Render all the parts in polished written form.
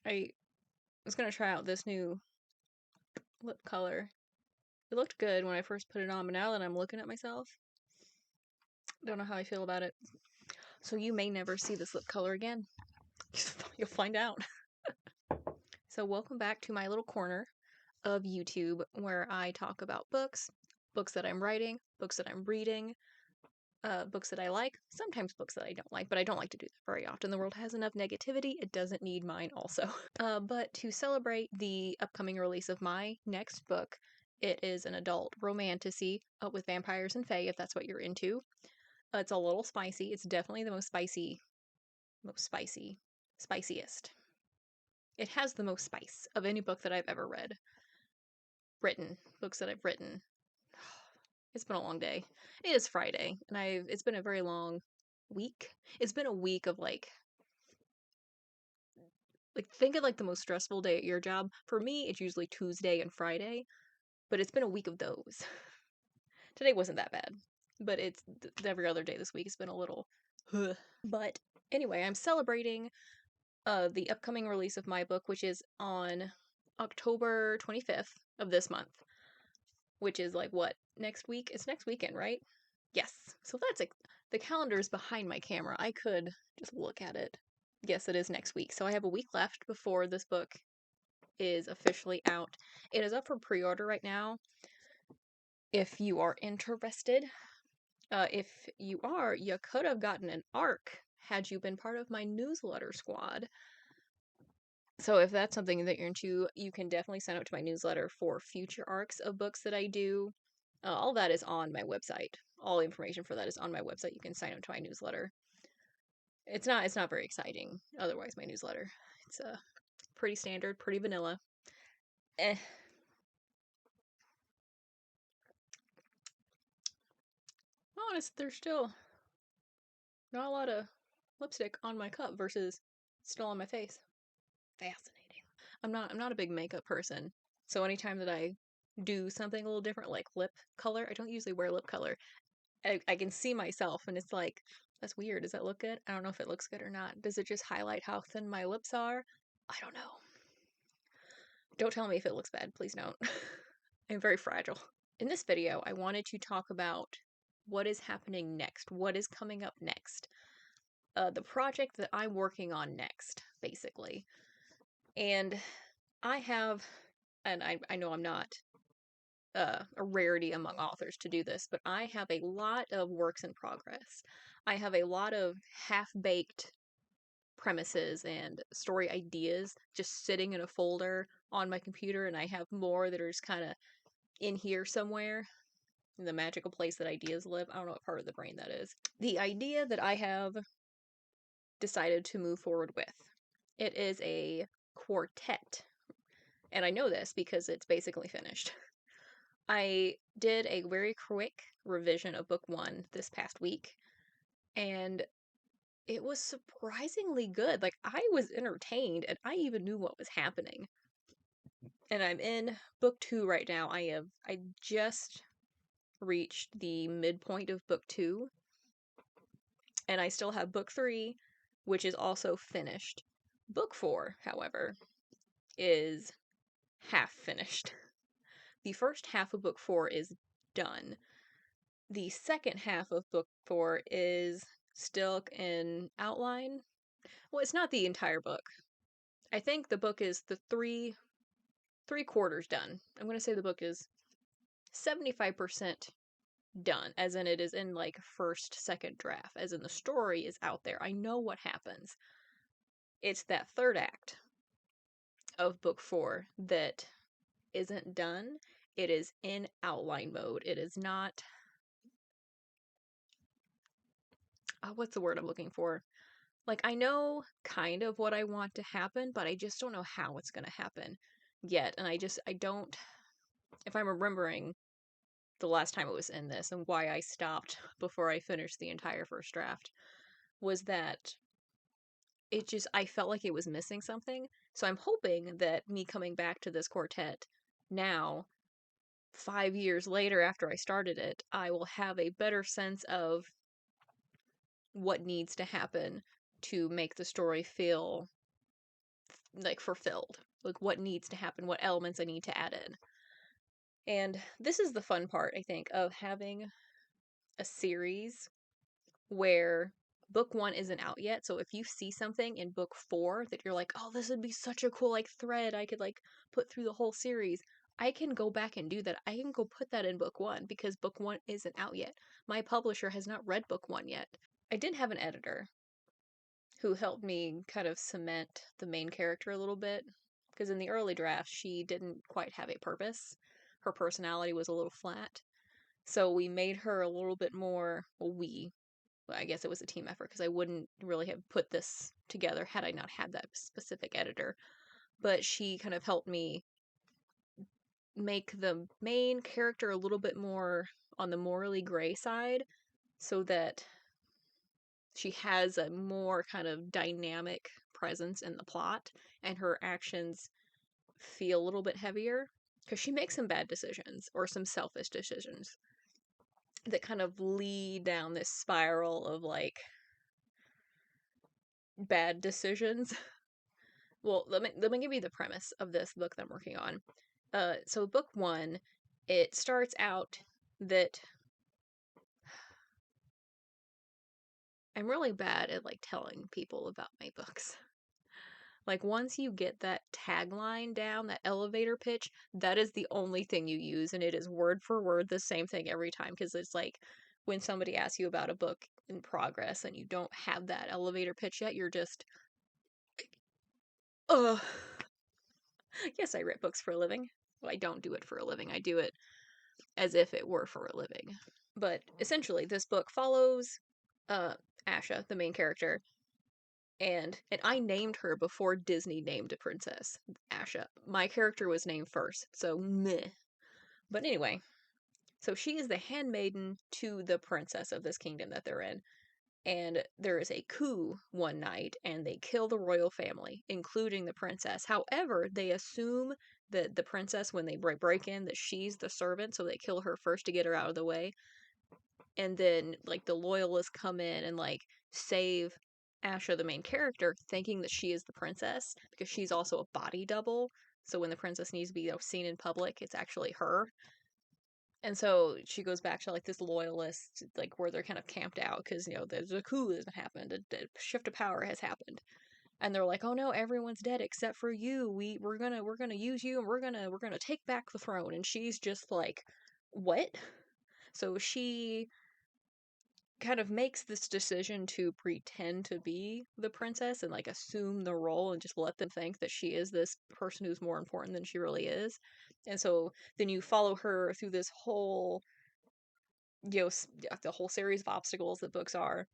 I was gonna try out this new lip color. It looked good when I first put it on, but now that I'm looking at myself, don't know how I feel about it. So you may never see this lip color again. You'll find out. So welcome back to my little corner of YouTube where I talk about books, books that I'm writing, books that I'm reading, books that I like, sometimes books that I don't like, but I don't like to do that very often. The world has enough negativity, it doesn't need mine also. But to celebrate the upcoming release of my next book, it is an adult romantasy with vampires and fae, if that's what you're into. It's a little spicy. It's definitely the most spiciest. It has the most spice of any book that I've ever read. Books that I've written. It's been a long day. It is Friday, and it's been a very long week. It's been a week of like think of like the most stressful day at your job. For me, it's usually Tuesday and Friday, but it's been a week of those. Today wasn't that bad, but it's every other day this week has been a little But anyway, I'm celebrating the upcoming release of my book, which is on October 25th of this month, which is like what, next week? It's next weekend, right? Yes. So that's like the calendar is behind my camera. I could just look at it. Yes, it is next week. So I have a week left before this book is officially out. It is up for pre-order right now. If you are interested, if you are, you could have gotten an ARC had you been part of my newsletter squad. So if that's something that you're into, you can definitely sign up to my newsletter for future arcs of books that I do. All that is on my website. All the information for that is on my website. You can sign up to my newsletter. It's not very exciting. Otherwise, my newsletter. It's pretty standard, pretty vanilla. Eh. Honest, there's still not a lot of lipstick on my cup versus still on my face. Fascinating. I'm not a big makeup person, so anytime that I do something a little different, like lip color, I don't usually wear lip color. I can see myself, and it's like, that's weird. Does that look good? I don't know if it looks good or not. Does it just highlight how thin my lips are? I don't know. Don't tell me if it looks bad. Please don't. I'm very fragile. In this video, I wanted to talk about what is happening next, what is coming up next, the project that I'm working on next, basically. And I have, and I know I'm not a rarity among authors to do this, but I have a lot of works in progress. I have a lot of half-baked premises and story ideas just sitting in a folder on my computer, and I have more that are just kind of in here somewhere, in the magical place that ideas live. I don't know what part of the brain that is. The idea that I have decided to move forward with, it is a quartet. And I know this because it's basically finished. I did a very quick revision of book 1 this past week, and it was surprisingly good. Like, I was entertained, and I even knew what was happening. And I'm in book 2 right now. I just reached the midpoint of book 2, and I still have book 3, which is also finished. Book 4, however, is half finished. The first half of book 4 is done. The second half of book 4 is still in outline. Well, it's not the entire book. I think the book is the three-quarters done. I'm going to say the book is 75% done, as in it is in like first, second draft, as in the story is out there. I know what happens. It's that third act of book 4 that isn't done. It is in outline mode. It is not. What's the word I'm looking for? Like, I know kind of what I want to happen, but I just don't know how it's going to happen yet. And I don't, if I'm remembering the last time it was in this and why I stopped before I finished the entire first draft, was that I felt like it was missing something. So I'm hoping that me coming back to this quartet now, 5 years later after I started it, I will have a better sense of what needs to happen to make the story feel like fulfilled. Like what needs to happen, what elements I need to add in. And this is the fun part, I think, of having a series where book 1 isn't out yet. So if you see something in book 4 that you're like, oh, this would be such a cool like thread I could like put through the whole series, I can go back and do that. I can go put that in book 1 because book 1 isn't out yet. My publisher has not read book 1 yet. I did have an editor who helped me kind of cement the main character a little bit because in the early draft she didn't quite have a purpose. Her personality was a little flat. So we made her a little bit more, I guess it was a team effort because I wouldn't really have put this together had I not had that specific editor. But she kind of helped me make the main character a little bit more on the morally gray side so that she has a more kind of dynamic presence in the plot and her actions feel a little bit heavier because she makes some bad decisions or some selfish decisions that kind of lead down this spiral of like bad decisions. Well, let me give you the premise of this book that I'm working on. So book 1, it starts out that I'm really bad at like telling people about my books. Like once you get that tagline down, that elevator pitch, that is the only thing you use, and it is word for word the same thing every time because it's like when somebody asks you about a book in progress and you don't have that elevator pitch yet, you're just, ugh. Yes, I write books for a living. Well, I don't do it for a living. I do it as if it were for a living. But essentially, this book follows uh, Asha, the main character, and I named her before Disney named a princess Asha. My character was named first, so meh. But anyway, so she is the handmaiden to the princess of this kingdom that they're in. And there is a coup one night, and they kill the royal family, including the princess. However, they assume that the princess, when they break in, that she's the servant, so they kill her first to get her out of the way. And then, like, the loyalists come in and, like, save Asha, the main character, thinking that she is the princess, because she's also a body double. So when the princess needs to be seen in public, it's actually her. And so she goes back to like this loyalist, like where they're kind of camped out because there's a coup that's happened, a shift of power has happened, and they're like, oh no, everyone's dead except for you. We're gonna use you, and we're gonna take back the throne. And she's just like, what? So she kind of makes this decision to pretend to be the princess and like assume the role and just let them think that she is this person who's more important than she really is. And so then you follow her through this whole the whole series of obstacles that books are,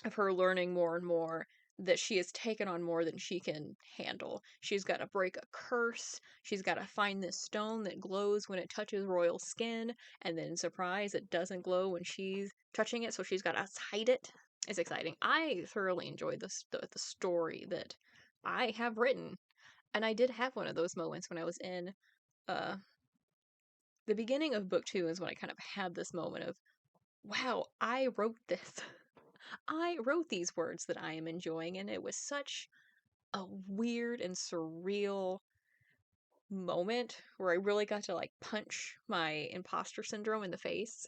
of her learning more and more that she has taken on more than she can handle. She's got to break a curse. She's got to find this stone that glows when it touches royal skin, and then surprise, it doesn't glow when she's touching it, so she's got to hide it. It's exciting. I thoroughly enjoyed the story that I have written, and I did have one of those moments when I was in uh the beginning of book 2 is when I kind of had this moment of, wow, I wrote this. I wrote these words that I am enjoying, and it was such a weird and surreal moment where I really got to like punch my imposter syndrome in the face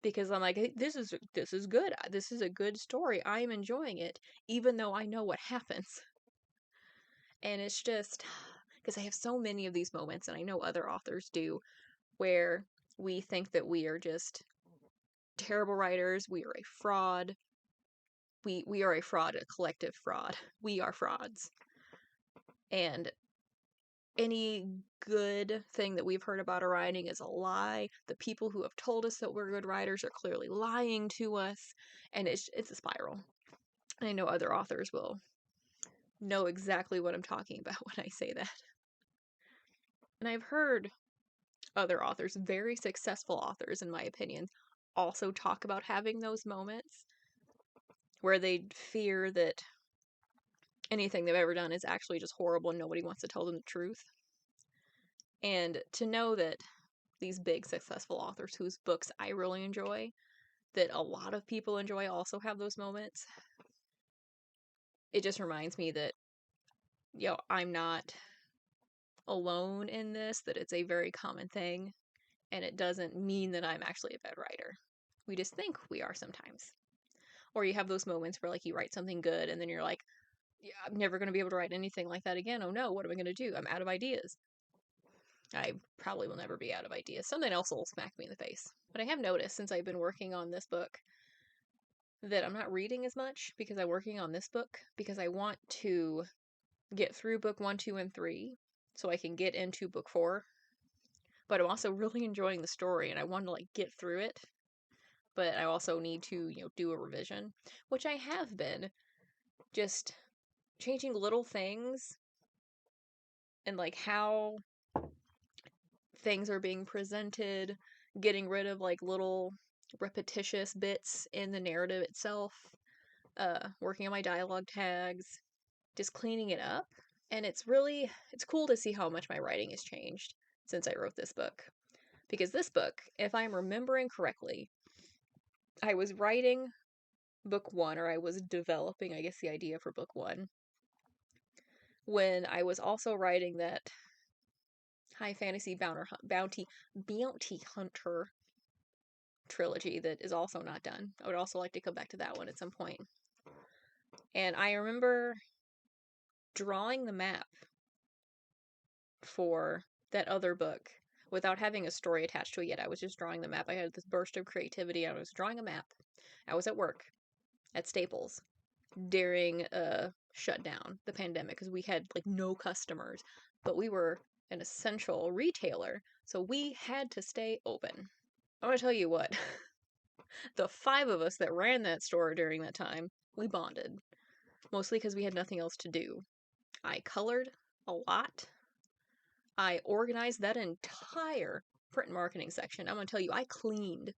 because I'm like, hey, this is good. This is a good story. I am enjoying it, even though I know what happens. And it's just because I have so many of these moments, and I know other authors do, where we think that we are just terrible writers. We are a fraud. We are a fraud, a collective fraud. We are frauds. And any good thing that we've heard about our writing is a lie. The people who have told us that we're good writers are clearly lying to us, and it's a spiral. And I know other authors will know exactly what I'm talking about when I say that. And I've heard other authors, very successful authors in my opinion, also talk about having those moments where they fear that anything they've ever done is actually just horrible and nobody wants to tell them the truth. And to know that these big successful authors whose books I really enjoy, that a lot of people enjoy, also have those moments, it just reminds me that I'm not alone in this, that it's a very common thing, and it doesn't mean that I'm actually a bad writer. We just think we are sometimes. Or you have those moments where, like, you write something good, and then you're like, yeah, I'm never going to be able to write anything like that again. Oh no, what am I going to do? I'm out of ideas. I probably will never be out of ideas. Something else will smack me in the face. But I have noticed since I've been working on this book that I'm not reading as much because I'm working on this book because I want to get through book 1, 2, and 3 so I can get into book 4. But I'm also really enjoying the story and I want to like get through it. But I also need to, do a revision, which I have been, just changing little things and like how things are being presented, getting rid of like little repetitious bits in the narrative itself, working on my dialogue tags, just cleaning it up. And it's cool to see how much my writing has changed since I wrote this book. Because this book, if I'm remembering correctly, I was writing book 1, or I was developing, I guess, the idea for book 1, when I was also writing that high fantasy bounty hunter trilogy that is also not done. I would also like to come back to that one at some point. And I remember drawing the map for that other book without having a story attached to it yet. I was just drawing the map. I had this burst of creativity. I was drawing a map. I was at work at Staples during a shutdown, the pandemic, because we had like no customers, but we were an essential retailer, so we had to stay open. I'm gonna tell you what, the 5 of us that ran that store during that time, we bonded. Mostly because we had nothing else to do. I colored a lot. I organized that entire print and marketing section. I'm gonna tell you, I cleaned.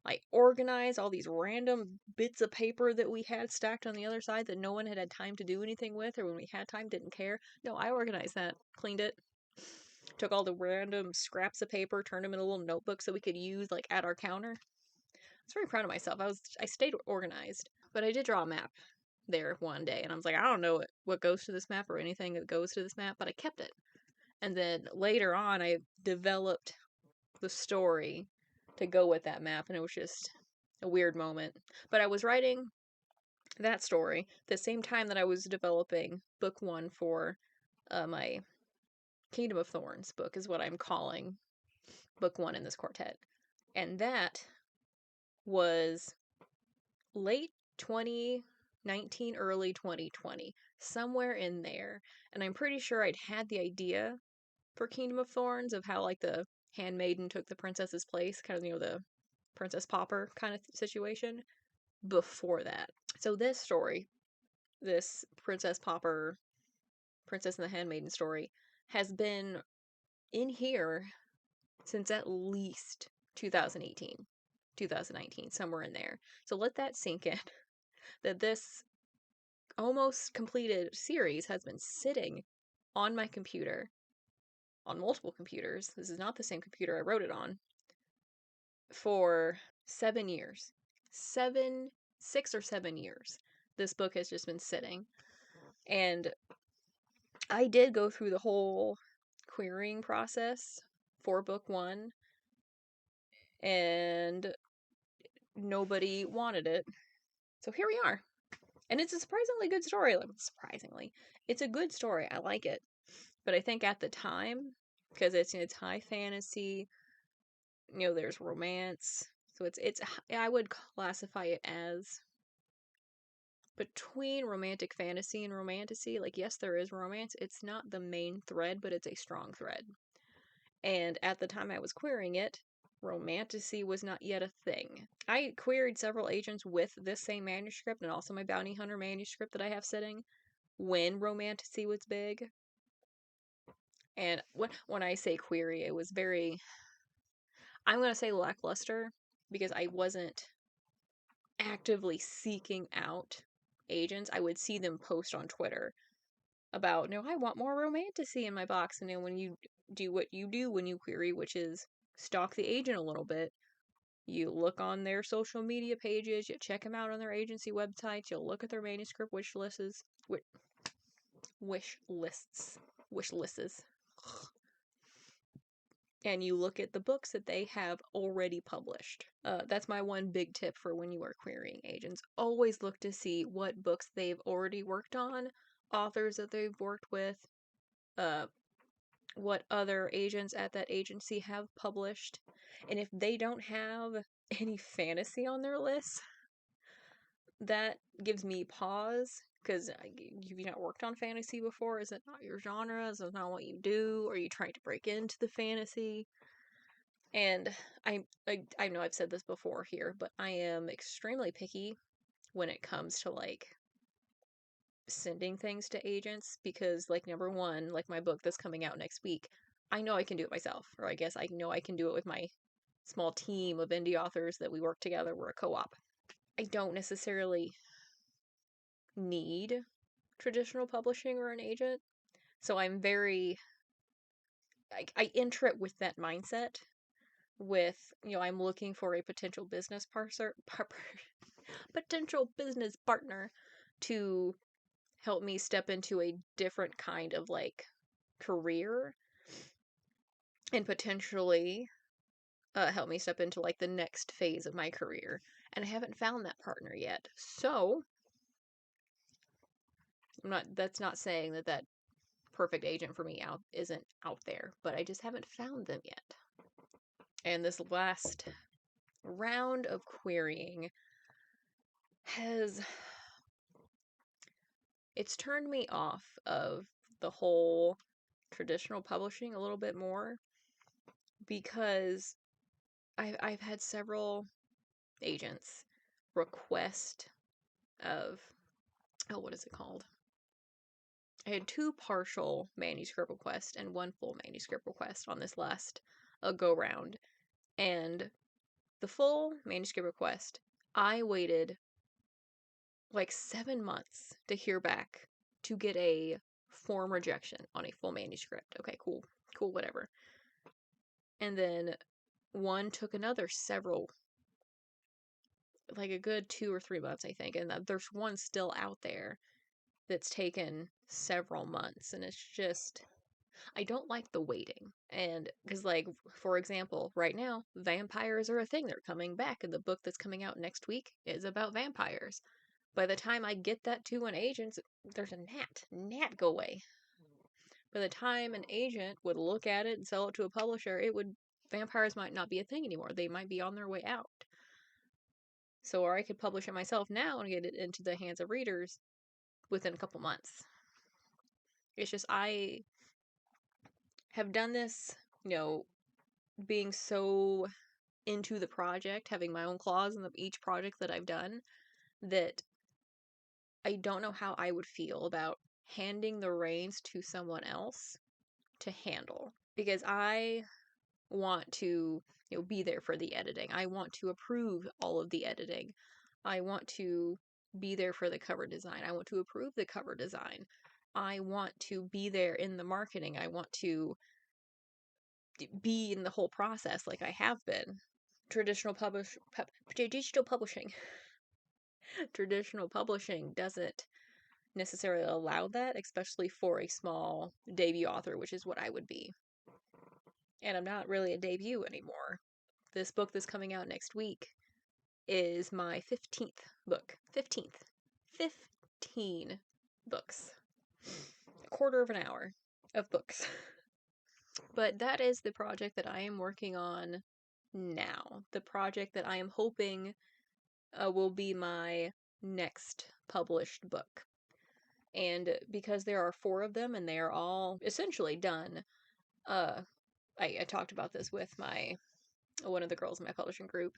I organized all these random bits of paper that we had stacked on the other side that no one had time to do anything with, or when we had time didn't care. No, I organized that, cleaned it, took all the random scraps of paper, turned them in a little notebook so we could use like at our counter. I was very proud of myself. I stayed organized, but I did draw a map there one day, and I was like, I don't know what goes to this map or anything that goes to this map, but I kept it. And then later on, I developed the story to go with that map, and it was just a weird moment. But I was writing that story the same time that I was developing book 1 for my Kingdom of Thorns book, is what I'm calling book 1 in this quartet. And that was late 2019, early 2020, somewhere in there. And I'm pretty sure I'd had the idea for Kingdom of Thorns of how like the handmaiden took the princess's place, kind of, the Princess Pauper kind of situation before that. So this story, this Princess Pauper, Princess and the Handmaiden story, has been in here since at least 2018, 2019, somewhere in there. So let that sink in, that this almost completed series has been sitting on my computer, on multiple computers. This is not the same computer I wrote it on, for 7 years. 6 or 7 years. This book has just been sitting. And I did go through the whole querying process for book 1, and nobody wanted it. So here we are. And it's a surprisingly good story. Like, surprisingly. It's a good story. I like it. But I think at the time, because it's high fantasy, there's romance. So it's I would classify it as between romantic fantasy and romantasy. Like, yes, there is romance. It's not the main thread, but it's a strong thread. And at the time I was querying it, romantasy was not yet a thing. I queried several agents with this same manuscript and also my bounty hunter manuscript that I have sitting when romantasy was big. And when I say query, it was very, I'm going to say lackluster, because I wasn't actively seeking out agents. I would see them post on Twitter about, no, I want more romantasy in my box. And then when you do what you do when you query, which is stalk the agent a little bit, you look on their social media pages, you check them out on their agency websites, you'll look at their manuscript wish lists, wish lists. Wish lists. And you look at the books that they have already published. That's my one big tip for when you are querying agents. Always look to see what books they've already worked on, authors that they've worked with, what other agents at that agency have published. And if they don't have any fantasy on their list, that gives me pause, because you've not worked on fantasy before. Is it not your genre? Is it not what you do? Are you trying to break into the fantasy? And I know I've said this before here, but I am extremely picky when it comes to like sending things to agents, because like number one, like my book that's coming out next week, I know I can do it myself, or I guess I know I can do it with my small team of indie authors that we work together. We're a co-op. I don't necessarily need traditional publishing or an agent, so I'm very I enter it with that mindset, with, I'm looking for a potential business potential business partner to help me step into a different kind of like career, and potentially help me step into like the next phase of my career. And I haven't found that partner yet. So that's not saying that perfect agent for me isn't out there, but I just haven't found them yet. And this last round of querying it's turned me off of the whole traditional publishing a little bit more, because I've had several agents request of, what is it called? I had 2 partial manuscript requests and 1 full manuscript request on this last go round. And the full manuscript request, I waited like 7 months to hear back to get a form rejection on a full manuscript. Okay, cool, whatever. And then one took another several, like a good 2 or 3 months, I think. And there's one still out there that's taken several months. And it's just, I don't like the waiting. And because, like, for example, right now, vampires are a thing. They're coming back, and the book that's coming out next week is about vampires. By the time I get that to an agent, there's a gnat go away. By the time an agent would look at it and sell it to a publisher, vampires might not be a thing anymore. They might be on their way out. So, or I could publish it myself now and get it into the hands of readers within a couple months. It's just, I have done this, being so into the project, having my own claws in each project that I've done, that I don't know how I would feel about handing the reins to someone else to handle. Because I want to, be there for the editing. I want to approve all of the editing. I want to be there for the cover design. I want to approve the cover design. I want to be there in the marketing. I want to be in the whole process like I have been. Traditional publishing. Traditional publishing doesn't necessarily allow that, especially for a small debut author, which is what I would be. And I'm not really a debut anymore. This book that's coming out next week is my 15th book. 15th. 15 books. A quarter of an hour of books. But that is the project that I am working on now. The project that I am hoping will be my next published book. And because there are 4 of them and they are all essentially done, I talked about this with one of the girls in my publishing group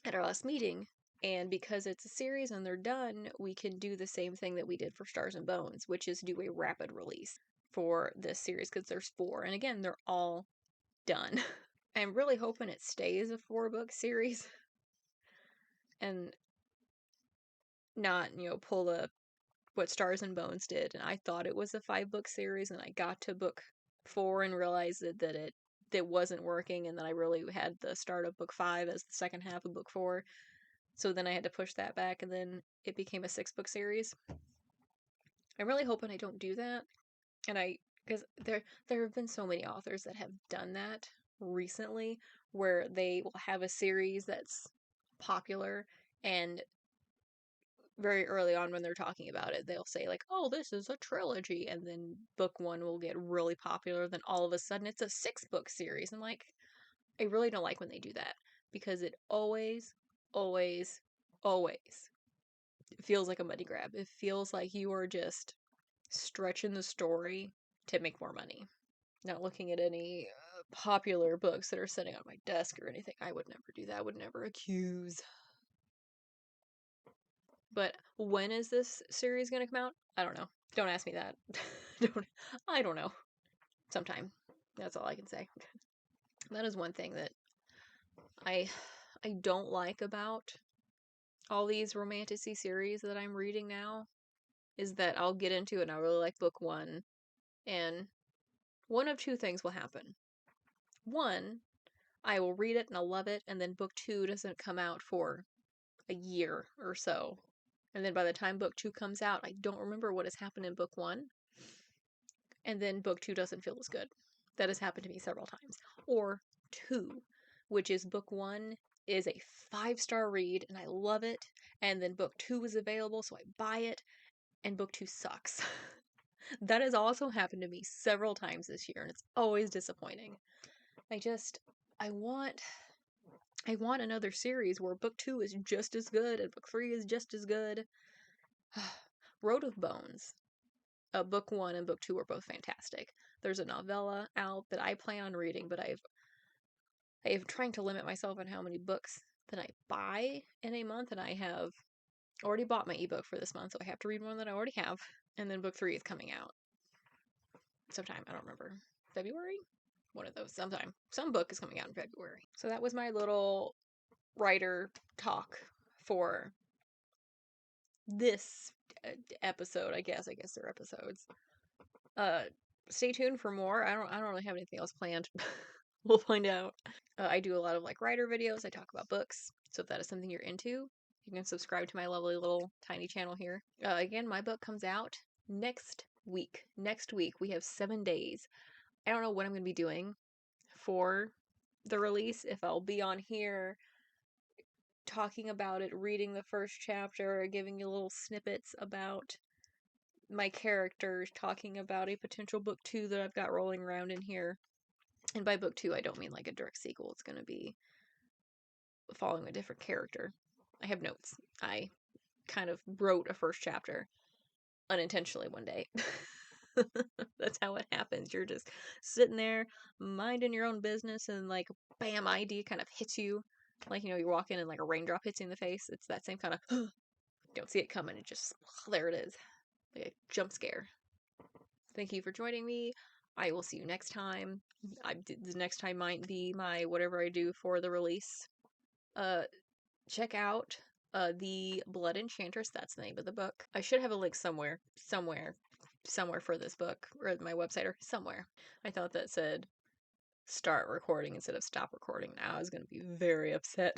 at our last meeting. And because it's a series and they're done, we can do the same thing that we did for Stars and Bones, which is do a rapid release for this series, because there's 4. And again, they're all done. I'm really hoping it stays a 4-book series and not, pull what Stars and Bones did. And I thought it was a 5-book series, and I got to book 4 and realized that it wasn't working, and then I really had the start of book 5 as the second half of book 4. So then I had to push that back, and then it became a 6-book series. I'm really hoping I don't do that. And because there have been so many authors that have done that recently, where they will have a series that's popular, and very early on when they're talking about it, they'll say like, "Oh, this is a trilogy," and then book one will get really popular. Then all of a sudden, it's a 6-book series. And like, I really don't like when they do that because it always, always feels like a money grab. It feels like you are just stretching the story to make more money. Not looking at any popular books that are sitting on my desk or anything. I would never do that. I would never accuse. But when is this series going to come out? I don't know. Don't ask me that. don't. I don't know. Sometime. That's all I can say. That is one thing that I I don't like about all these romantasy series that I'm reading now is that I'll get into it and I really like book one, and one of two things will happen. One, I will read it and I'll love it, and then book two doesn't come out for a year or so. And then by the time book two comes out, I don't remember what has happened in book one, and then book two doesn't feel as good. That has happened to me several times. Or two, which is book one is a 5-star read and I love it, and then book two is available, so I buy it, and book two sucks. That has also happened to me several times this year, and it's always disappointing. I just, I want I want another series where book two is just as good and book three is just as good. Road of Bones. Book one and book two are both fantastic. There's a novella out that I plan on reading, but I've trying to limit myself on how many books that I buy in a month, and I have already bought my ebook for this month, so I have to read one that I already have. And then book three is coming out sometime. I don't remember. February? One of those. Sometime. Some book is coming out in February. So that was my little writer talk for this episode. I guess they're episodes. Uh, Stay tuned for more. I don't really have anything else planned. We'll find out. I do a lot of like writer videos. I talk about books. So if that is something you're into, you can subscribe to my lovely little tiny channel here. Again, my book comes out next week. Next week we have 7 days. I don't know what I'm going to be doing for the release. If I'll be on here talking about it, reading the first chapter, giving you little snippets about my characters, talking about a potential book two that I've got rolling around in here. And by book two, I don't mean like a direct sequel. It's going to be following a different character. I have notes. I kind of wrote a first chapter unintentionally one day. That's how it happens. You're just sitting there minding your own business, and like bam, idea kind of hits you. Like, you're walking and like a raindrop hits you in the face. It's that same kind of don't see it coming. It just there it is. Like a jump scare. Thank you for joining me. I will see you next time. The next time might be my whatever I do for the release. Check out the Blood Enchantress. That's the name of the book. I should have a link somewhere for this book, or my website, or somewhere. I thought that said start recording instead of stop recording. Now I was going to be very upset.